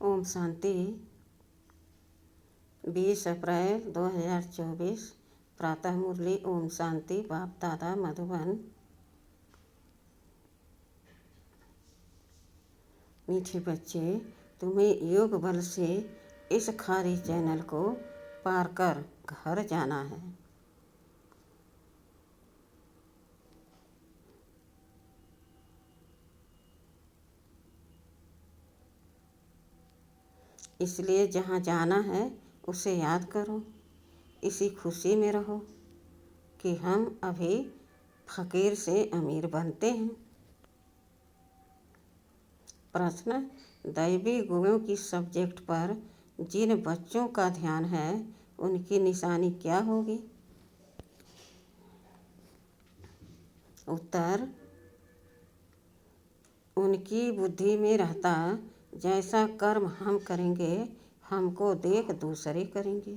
ओम शांति। 20 अप्रैल 2024 प्रातः मुरली। ओम शांति। बाप दादा मधुबन। मीठे बच्चे, तुम्हें योग बल से इस खारी चैनल को पार कर घर जाना है। इसलिए जहाँ जाना है उसे याद करो, इसी खुशी में रहो कि हम अभी फकीर से अमीर बनते हैं। प्रश्न: दैवी गुणों की सब्जेक्ट पर जिन बच्चों का ध्यान है उनकी निशानी क्या होगी? उत्तर: उनकी बुद्धि में रहता जैसा कर्म हम करेंगे हमको देख दूसरे करेंगे।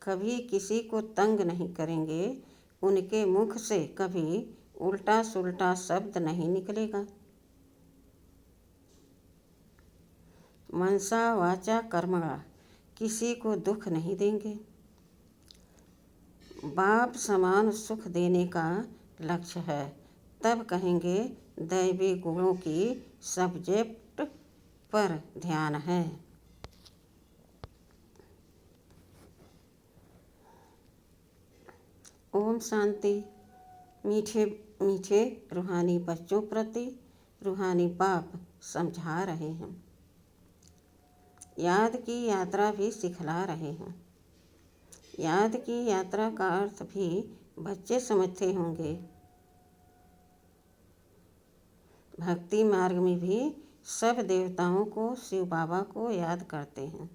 कभी किसी को तंग नहीं करेंगे, उनके मुख से कभी उल्टा सुल्टा शब्द नहीं निकलेगा। मनसा वाचा कर्मणा, किसी को दुख नहीं देंगे। बाप समान सुख देने का लक्ष्य है, तब कहेंगे दैवी गुणों की सब्जेक्ट पर ध्यान है। ओम शांति। मीठे मीठे रूहानी बच्चों प्रति रूहानी बाप समझा रहे हैं, याद की यात्रा भी सिखला रहे हैं। याद की यात्रा का अर्थ भी बच्चे समझते होंगे। भक्ति मार्ग में भी सब देवताओं को, शिव बाबा को याद करते हैं।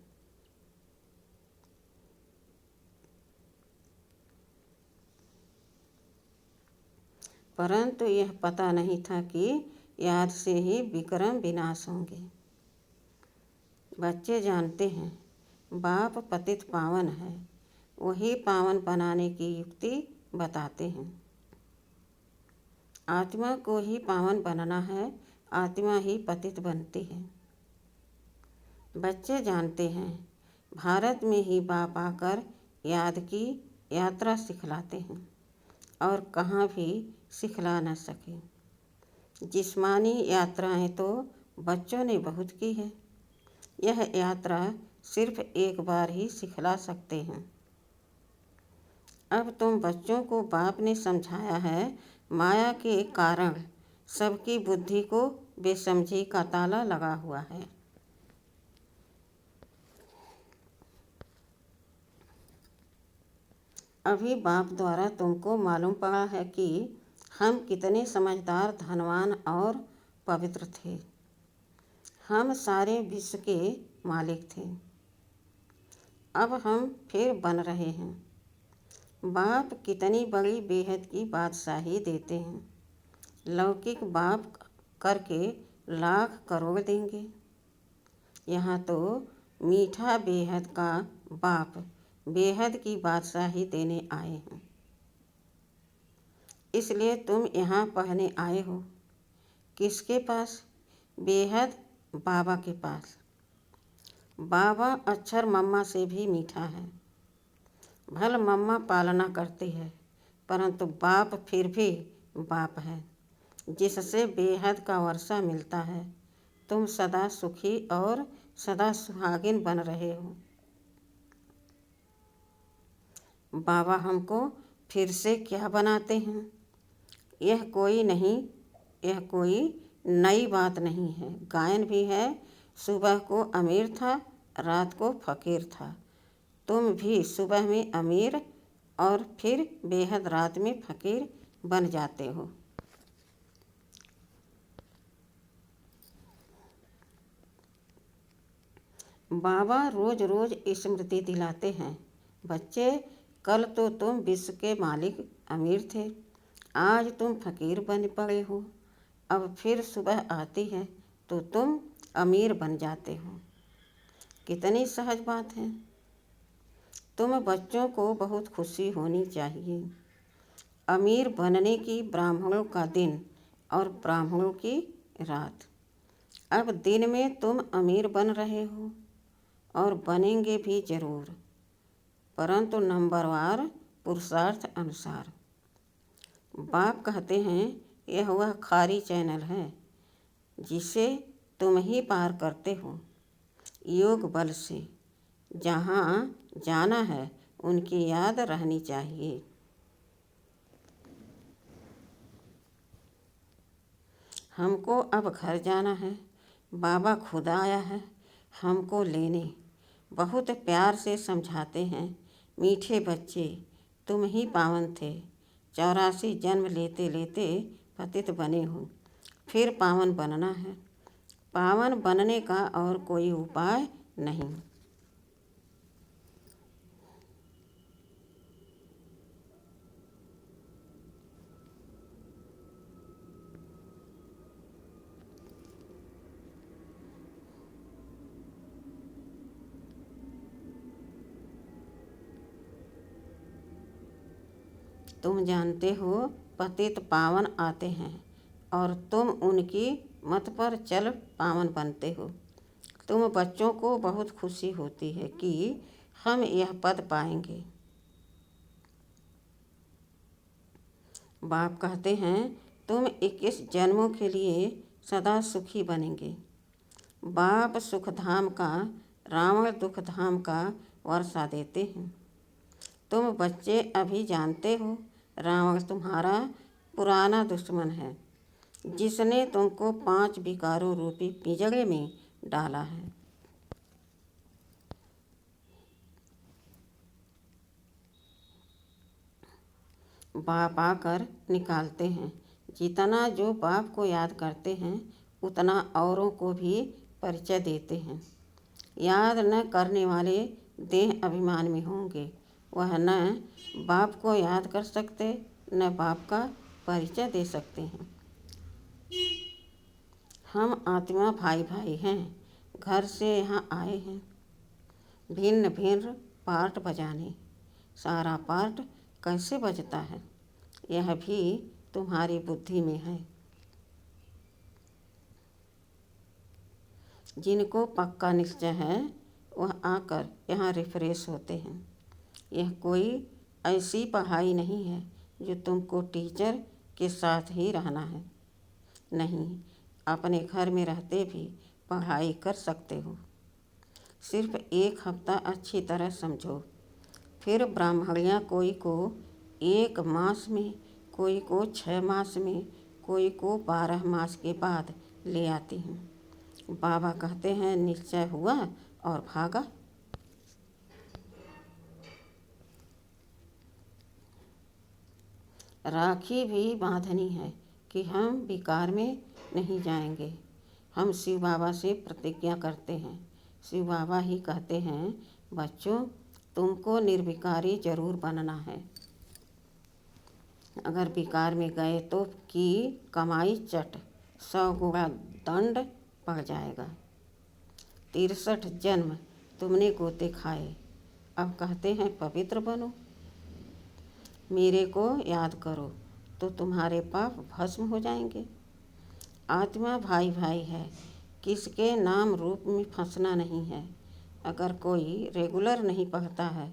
परंतु यह पता नहीं था कि याद से ही विक्रम विनाश होंगे। बच्चे जानते हैं बाप पतित पावन है, वही पावन बनाने की युक्ति बताते हैं। आत्मा को ही पावन बनना है, आत्मा ही पतित बनती है। बच्चे जानते हैं भारत में ही बाप आकर याद की यात्रा सिखलाते हैं और कहाँ भी सिखला न सके। जिस्मानी यात्राएं तो बच्चों ने बहुत की है, यह यात्रा सिर्फ एक बार ही सिखला सकते हैं। अब तुम बच्चों को बाप ने समझाया है, माया के कारण सबकी बुद्धि को बेसमझी का ताला लगा हुआ है। अभी बाप द्वारा तुमको मालूम पड़ा है कि हम कितने समझदार, धनवान और पवित्र थे। हम सारे विश्व के मालिक थे, अब हम फिर बन रहे हैं। बाप कितनी बड़ी बेहद की बादशाही देते हैं। लौकिक बाप करके लाख करोड़ देंगे। यहाँ तो मीठा बेहद का बाप बेहद की बादशाही देने आए हैं। इसलिए तुम यहाँ पढ़ने आए हो। किसके पास? बेहद बाबा के पास। बाबा अक्षर मम्मा से भी मीठा है। भल मम्मा पालना करती है, परंतु बाप फिर भी बाप है, जिससे बेहद का वर्षा मिलता है। तुम सदा सुखी और सदा सुहागिन बन रहे हो। बाबा हमको फिर से क्या बनाते हैं? यह कोई नई बात नहीं है। गायन भी है, सुबह को अमीर था, रात को फकीर था। तुम भी सुबह में अमीर और फिर बेहद रात में फकीर बन जाते हो। बाबा रोज रोज स्मृति दिलाते हैं, बच्चे कल तो तुम विश्व के मालिक अमीर थे, आज तुम फकीर बन पड़े हो। अब फिर सुबह आती है तो तुम अमीर बन जाते हो। कितनी सहज बात है। तुम बच्चों को बहुत खुशी होनी चाहिए। अमीर बनने की ब्राह्मणों का दिन और ब्राह्मणों की रात। अब दिन में तुम अमीर बन रहे हो और बनेंगे भी जरूर, परंतु नंबरवार पुरुषार्थ अनुसार। बाप कहते हैं यह वह खारी चैनल है जिसे तुम ही पार करते हो योग बल से। जहाँ जाना है उनकी याद रहनी चाहिए। हमको अब घर जाना है, बाबा खुद आया है हमको लेने। बहुत प्यार से समझाते हैं, मीठे बच्चे तुम ही पावन थे। 84 जन्म लेते लेते पतित बने हो, फिर पावन बनना है। पावन बनने का और कोई उपाय नहीं। तुम जानते हो पतित पावन आते हैं और तुम उनकी मत पर चल पावन बनते हो। तुम बच्चों को बहुत खुशी होती है कि हम यह पद पाएंगे। बाप कहते हैं तुम 21 जन्मों के लिए सदा सुखी बनेंगे। बाप सुखधाम का, रावण दुखधाम का वर्षा देते हैं। तुम बच्चे अभी जानते हो रावण तुम्हारा पुराना दुश्मन है जिसने तुमको 5 विकारों रूपी पिंजड़े में डाला है। बाप आकर निकालते हैं। जितना जो बाप को याद करते हैं उतना औरों को भी परिचय देते हैं। याद न करने वाले देह अभिमान में होंगे, वह न बाप को याद कर सकते न बाप का परिचय दे सकते हैं। हम आत्मा भाई भाई हैं, घर से यहाँ आए हैं भिन्न भिन्न पार्ट बजाने। सारा पार्ट कैसे बजता है यह भी तुम्हारी बुद्धि में है। जिनको पक्का निश्चय है वह आकर यहाँ रिफ्रेश होते हैं। यह कोई ऐसी पढ़ाई नहीं है जो तुमको टीचर के साथ ही रहना है। नहीं, अपने घर में रहते भी पढ़ाई कर सकते हो। सिर्फ 1 हफ्ता अच्छी तरह समझो, फिर ब्राह्मणियाँ कोई को 1 मास में, कोई को 6 मास में, कोई को 12 मास के बाद ले आती हूँ। बाबा कहते हैं निश्चय हुआ और भागा। राखी भी बांधनी है कि हम विकार में नहीं जाएंगे। हम शिव बाबा से प्रतिज्ञा करते हैं। शिव बाबा ही कहते हैं बच्चों तुमको निर्विकारी जरूर बनना है। अगर विकार में गए तो की कमाई चट 100 गुणा दंड पड़ जाएगा। 63 जन्म तुमने गोते खाए, अब कहते हैं पवित्र बनो। मेरे को याद करो तो तुम्हारे पाप भस्म हो जाएंगे। आत्मा भाई भाई है, किसके नाम रूप में फंसना नहीं है। अगर कोई रेगुलर नहीं पढ़ता है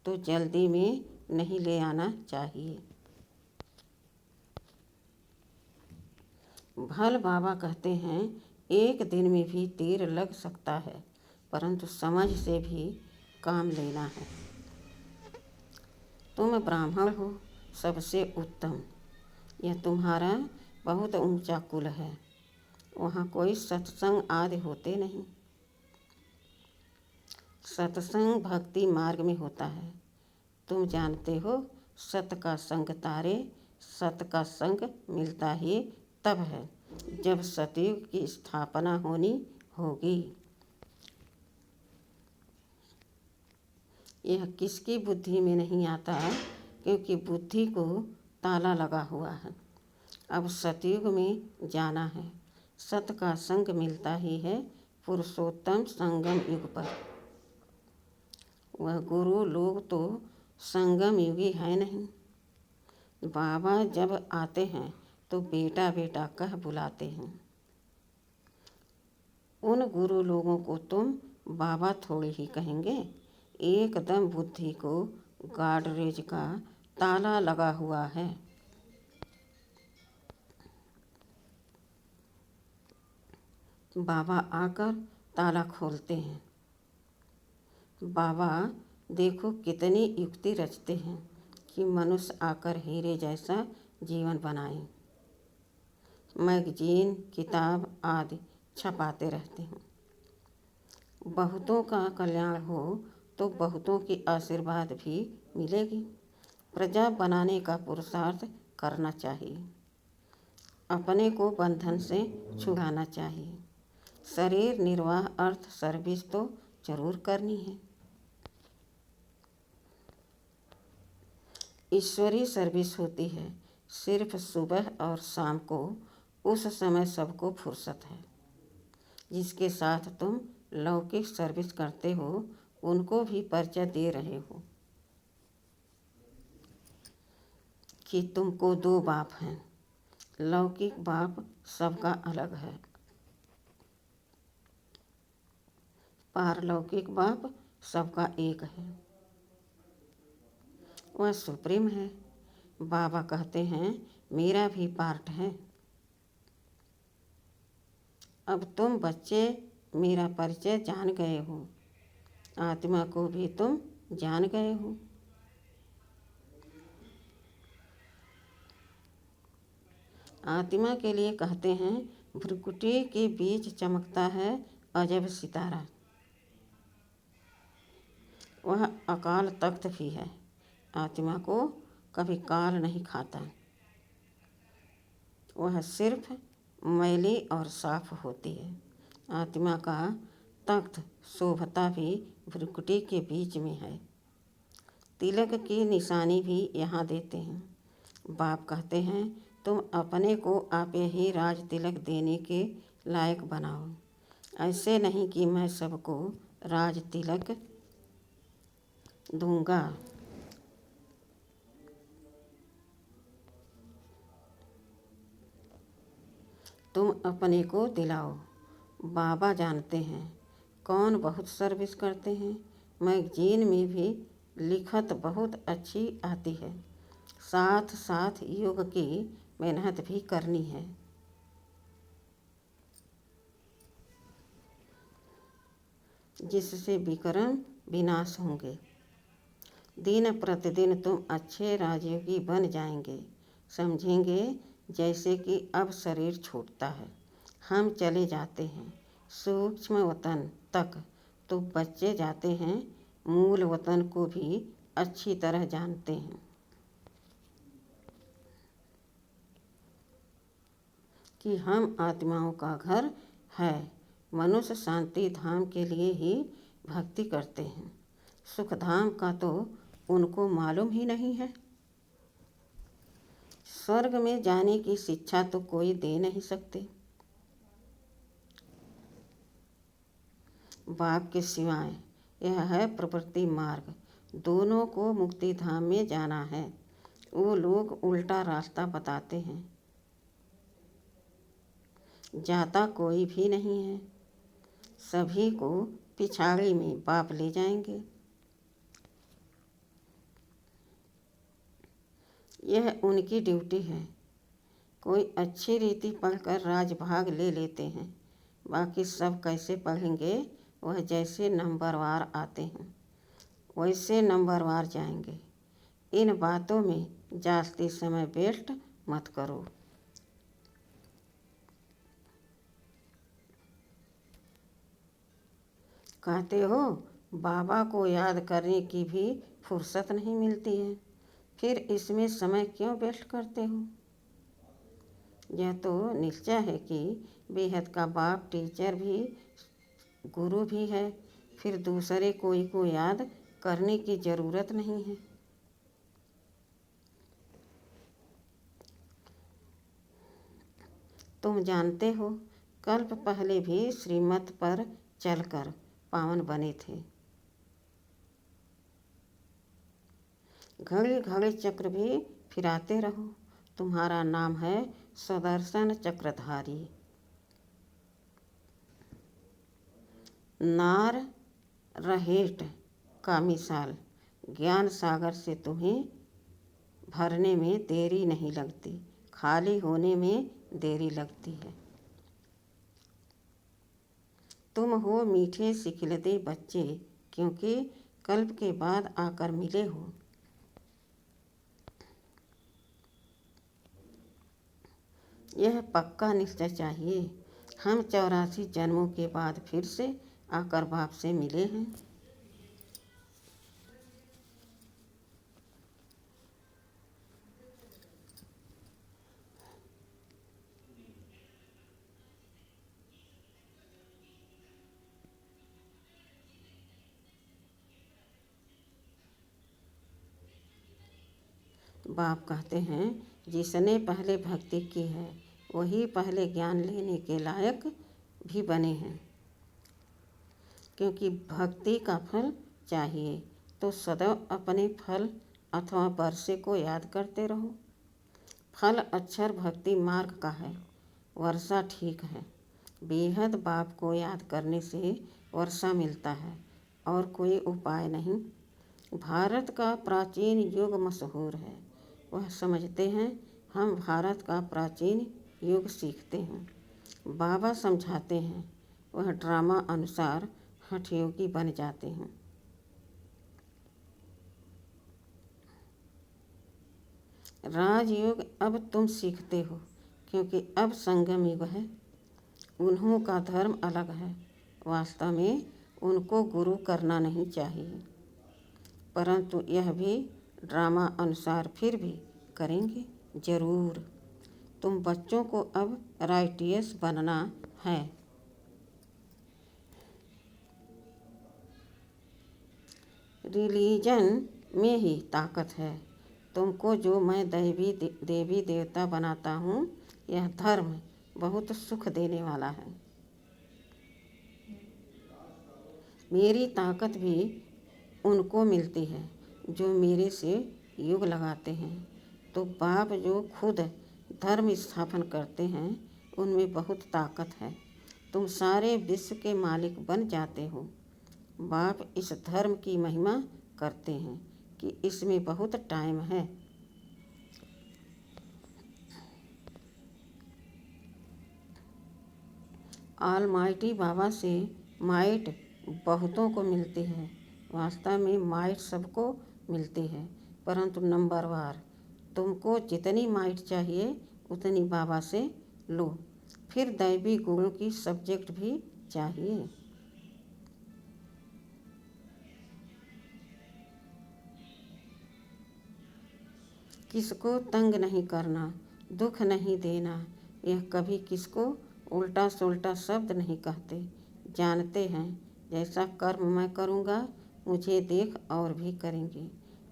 तो जल्दी में नहीं ले आना चाहिए। भल बाबा कहते हैं 1 दिन में भी तीर लग सकता है, परंतु समझ से भी काम लेना है। तुम ब्राह्मण हो, सबसे उत्तम। यह तुम्हारा बहुत ऊंचा कुल है। वहाँ कोई सत्संग आदि होते नहीं। सत्संग भक्ति मार्ग में होता है। तुम जानते हो सत का संग तारे, सत का संग मिलता ही तब है जब सतयुग की स्थापना होनी होगी। यह किसकी बुद्धि में नहीं आता क्योंकि बुद्धि को ताला लगा हुआ है। अब सतयुग में जाना है। सत का संग मिलता ही है पुरुषोत्तम संगम युग पर। वह गुरु लोग तो संगम युगी है नहीं। बाबा जब आते हैं तो बेटा बेटा कह बुलाते हैं। उन गुरु लोगों को तुम बाबा थोड़े ही कहेंगे। एकदम बुद्धि को गाडरेज का ताला लगा हुआ है। बाबा आकर ताला खोलते हैं। बाबा देखो कितनी युक्ति रचते हैं कि मनुष्य आकर हीरे जैसा जीवन बनाए। मैगजीन, किताब आदि छपाते रहते हैं। बहुतों का कल्याण हो तो बहुतों की आशीर्वाद भी मिलेगी। प्रजा बनाने का पुरुषार्थ करना चाहिए। अपने को बंधन से छुड़ाना चाहिए। शरीर निर्वाह अर्थ सर्विस तो जरूर करनी है। ईश्वरीय सर्विस होती है सिर्फ सुबह और शाम को। उस समय सबको फुर्सत है। जिसके साथ तुम लौकिक सर्विस करते हो उनको भी परिचय दे रहे हो कि तुमको दो बाप हैं। लौकिक बाप सबका अलग है, पारलौकिक बाप सबका एक है। वह सुप्रीम है। बाबा कहते हैं मेरा भी पार्ट है। अब तुम बच्चे मेरा परिचय जान गए हो। आत्मा को भी तुम जान गए हो। आत्मा के लिए कहते हैं भ्रुकुटी के बीच चमकता है अजब सितारा। वह अकाल तख्त भी है। आत्मा को कभी काल नहीं खाता। वह सिर्फ मैली और साफ होती है। आत्मा का तख्त शोभता भी भ्रुकुटी के बीच में है। तिलक की निशानी भी यहाँ देते हैं। बाप कहते हैं तुम अपने को आप ही राज तिलक देने के लायक बनाओ। ऐसे नहीं कि मैं सबको राज तिलक दूंगा। तुम अपने को दिलाओ। बाबा जानते हैं कौन बहुत सर्विस करते हैं। मैगजीन में भी लिखत बहुत अच्छी आती है। साथ साथ योग की मेहनत भी करनी है। जिससे विक्रम विनाश होंगे। दिन प्रतिदिन तुम अच्छे राजयोगी बन जाएंगे। समझेंगे जैसे कि अब शरीर छूटता है, हम चले जाते हैं सूक्ष्म वतन तक, तो बच्चे जाते हैं मूल वतन को भी अच्छी तरह जानते हैं कि हम आत्माओं का घर है। मनुष्य शांति धाम के लिए ही भक्ति करते हैं। सुख धाम का तो उनको मालूम ही नहीं है। स्वर्ग में जाने की शिक्षा तो कोई दे नहीं सकते बाप के सिवाय। यह है प्रवृत्ति मार्ग। दोनों को मुक्ति धाम में जाना है। वो लोग उल्टा रास्ता बताते हैं। जाता कोई भी नहीं है। सभी को पिछाड़ी में बाप ले जाएंगे। यह उनकी ड्यूटी है। कोई अच्छी रीति पढ़कर राजभाग ले लेते हैं। बाकी सब कैसे पढ़ेंगे? वह जैसे नंबरवार आते हैं वैसे नंबरवार जाएंगे। इन बातों में जास्ती समय वेस्ट मत करो। कहते हो बाबा को याद करने की भी फुर्सत नहीं मिलती है, फिर इसमें समय क्यों वेस्ट करते हो? यह तो निश्चय है कि बेहद का बाप टीचर भी गुरु भी है, फिर दूसरे कोई को याद करने की ज़रूरत नहीं है। तुम जानते हो कल्प पहले भी श्रीमत पर चलकर पावन बने थे। घड़ी घड़ी चक्र भी फिराते रहो। तुम्हारा नाम है सुदर्शन चक्रधारी। नार रहेट का मिसाल, ज्ञान सागर से तुम्हें भरने में देरी नहीं लगती, खाली होने में देरी लगती है। तुम हो मीठे सिखिलते बच्चे, क्योंकि कल्प के बाद आकर मिले हो। यह पक्का निश्चय चाहिए, हम 84 जन्मों के बाद फिर से आकर बाप से मिले हैं। बाप कहते हैं, जिसने पहले भक्ति की है वही पहले ज्ञान लेने के लायक भी बने हैं। क्योंकि भक्ति का फल चाहिए तो सदैव अपने फल अथवा वर्षे को याद करते रहो। फल अक्षर भक्ति मार्ग का है, वर्षा ठीक है। बेहद बाप को याद करने से वर्षा मिलता है और कोई उपाय नहीं। भारत का प्राचीन युग मशहूर है, वह समझते हैं हम भारत का प्राचीन युग सीखते हैं। बाबा समझाते हैं, वह ड्रामा अनुसार हठयोगी बन जाते हैं। राजयोग अब तुम सीखते हो, क्योंकि अब संगम युग है। उन्हों का धर्म अलग है, वास्तव में उनको गुरु करना नहीं चाहिए, परंतु यह भी ड्रामा अनुसार फिर भी करेंगे जरूर। तुम बच्चों को अब राइटियस बनना है। रिलीजन में ही ताकत है। तुमको जो मैं देवी देवता बनाता हूँ, यह धर्म बहुत सुख देने वाला है। मेरी ताकत भी उनको मिलती है जो मेरे से युग लगाते हैं। तो बाप जो खुद धर्म स्थापन करते हैं, उनमें बहुत ताकत है। तुम सारे विश्व के मालिक बन जाते हो। बाप इस धर्म की महिमा करते हैं कि इसमें बहुत टाइम है। ऑलमाइटी बाबा से माइट बहुतों को मिलती है, वास्तव में माइट सबको मिलती है, परंतु नंबरवार। तुमको जितनी माइट चाहिए उतनी बाबा से लो। फिर दैवी गुणों की सब्जेक्ट भी चाहिए। किसको तंग नहीं करना, दुख नहीं देना, यह कभी किसको उल्टा सुल्टा शब्द नहीं कहते। जानते हैं जैसा कर्म मैं करूँगा, मुझे देख और भी करेंगे।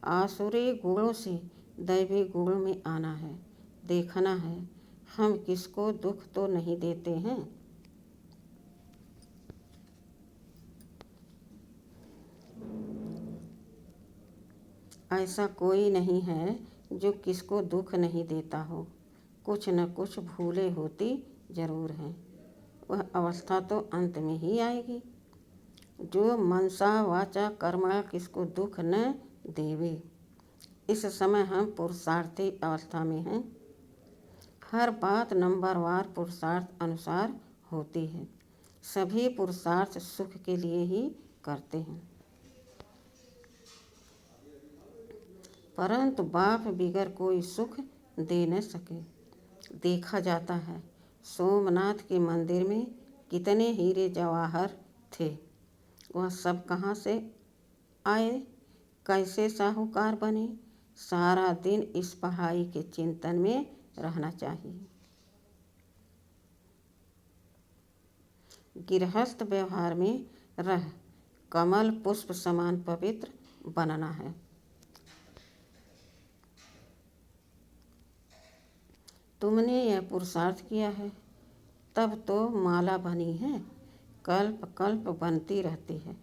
आसुरी गुणों से दैवी गुणों में आना है, देखना है हम किसको दुख तो नहीं देते हैं। ऐसा कोई नहीं है जो किसको दुख नहीं देता हो, कुछ न कुछ भूले होती जरूर हैं। वह अवस्था तो अंत में ही आएगी जो मनसा वाचा कर्मणा किसको दुख न देवे। इस समय हम पुरुषार्थी अवस्था में हैं। हर बात नंबरवार पुरुषार्थ अनुसार होती है। सभी पुरुषार्थ सुख के लिए ही करते हैं, परंतु बाप बिगर कोई सुख दे न सके। देखा जाता है सोमनाथ के मंदिर में कितने हीरे जवाहर थे, वह सब कहाँ से आए, कैसे साहूकार बने। सारा दिन इस पढ़ाई के चिंतन में रहना चाहिए। गृहस्थ व्यवहार में रह कमल पुष्प समान पवित्र बनना है। तुमने यह पुरुषार्थ किया है, तब तो माला बनी है, कल्प कल्प बनती रहती है।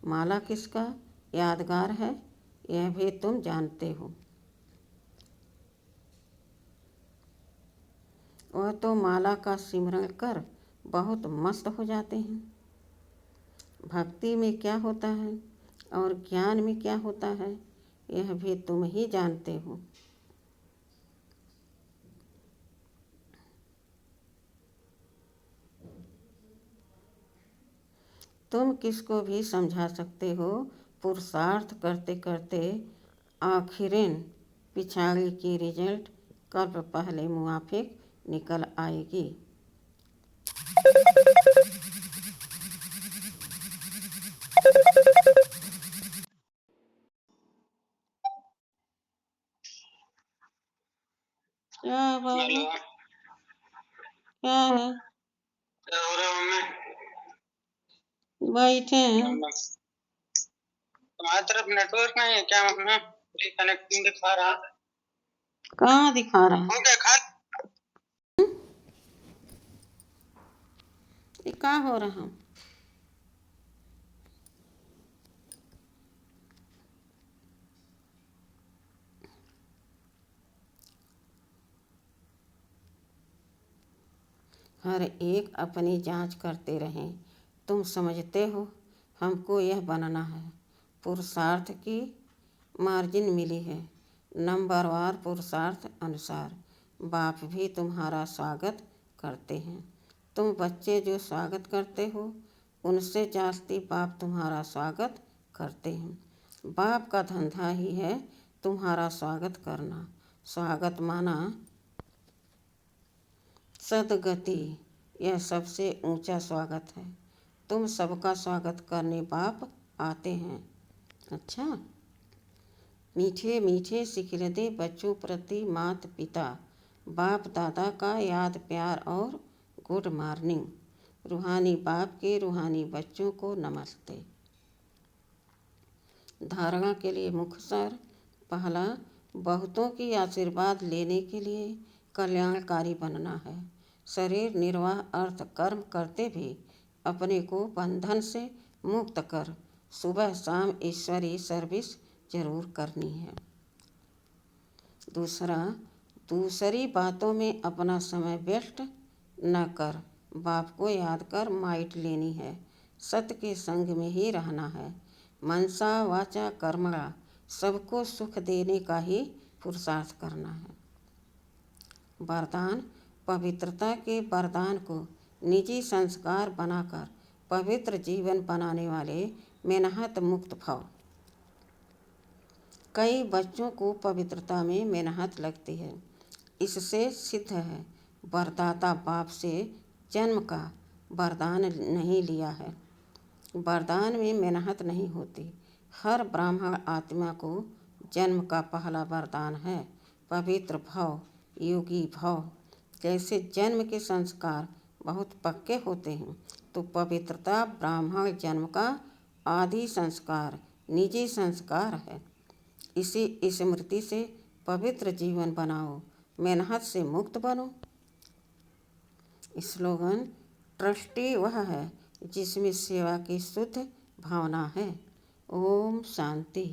माला किसका यादगार है, यह भी तुम जानते हो। वह तो माला का सिमरण कर बहुत मस्त हो जाते हैं। भक्ति में क्या होता है और ज्ञान में क्या होता है, यह भी तुम ही जानते हो। तुम किसको भी समझा सकते हो, पुरुषार्थ करते करते आखिरन पिछाड़ी की रिजल्ट कल्प पहले मुआफिक निकल आएगी। क्या है बाबू? हेलो, क्या है? क्या हो रहा है मम्मी? बैठे हैं। तुम्हारी तरफ नेटवर्क नहीं है क्या मम्मी? रिकनेक्टिंग दिखा रहा है। कहाँ दिखा रहा है? हो गया खा? ये क्या हो रहा है? हर एक अपनी जांच करते रहें। तुम समझते हो हमको यह बनना है। पुरुषार्थ की मार्जिन मिली है, नंबरवार पुरुषार्थ अनुसार। बाप भी तुम्हारा स्वागत करते हैं। तुम बच्चे जो स्वागत करते हो, उनसे जास्ती बाप तुम्हारा स्वागत करते हैं। बाप का धंधा ही है तुम्हारा स्वागत करना। स्वागत माना सदगति, यह सबसे ऊंचा स्वागत है। तुम सबका स्वागत करने बाप आते हैं। अच्छा, मीठे मीठे सिखिलते बच्चों प्रति मात पिता बाप दादा का याद प्यार और गुड मॉर्निंग। रूहानी बाप के रूहानी बच्चों को नमस्ते। धारणा के लिए मुख्य सार। पहला, बहुतों की आशीर्वाद लेने के लिए कल्याणकारी बनना है। शरीर निर्वाह अर्थ कर्म करते भी अपने को बंधन से मुक्त कर सुबह शाम ईश्वरीय सर्विस जरूर करनी है। दूसरा, दूसरी बातों में अपना समय व्यस्त न कर, बाप को याद कर माइट लेनी है। सत्य के संग में ही रहना है। मनसा वाचा कर्मणा, सबको सुख देने का ही पुरुषार्थ करना है। वरदान, पवित्रता के वरदान को निजी संस्कार बनाकर पवित्र जीवन बनाने वाले मेहनत मुक्त भव। कई बच्चों को पवित्रता में मेहनत लगती है। इससे सिद्ध है वरदाता बाप से जन्म का वरदान नहीं लिया है। वरदान में मेहनत नहीं होती। हर ब्राह्मण आत्मा को जन्म का पहला वरदान है पवित्र भव, योगी भव। जैसे जन्म के संस्कार बहुत पक्के होते हैं, तो पवित्रता ब्राह्मण जन्म का आदि संस्कार, निजी संस्कार है। इसी स्मृति से पवित्र जीवन बनाओ, मेहनत से मुक्त बनो। स्लोगन, ट्रस्टी वह है जिसमें सेवा की शुद्ध भावना है। ओम शांति।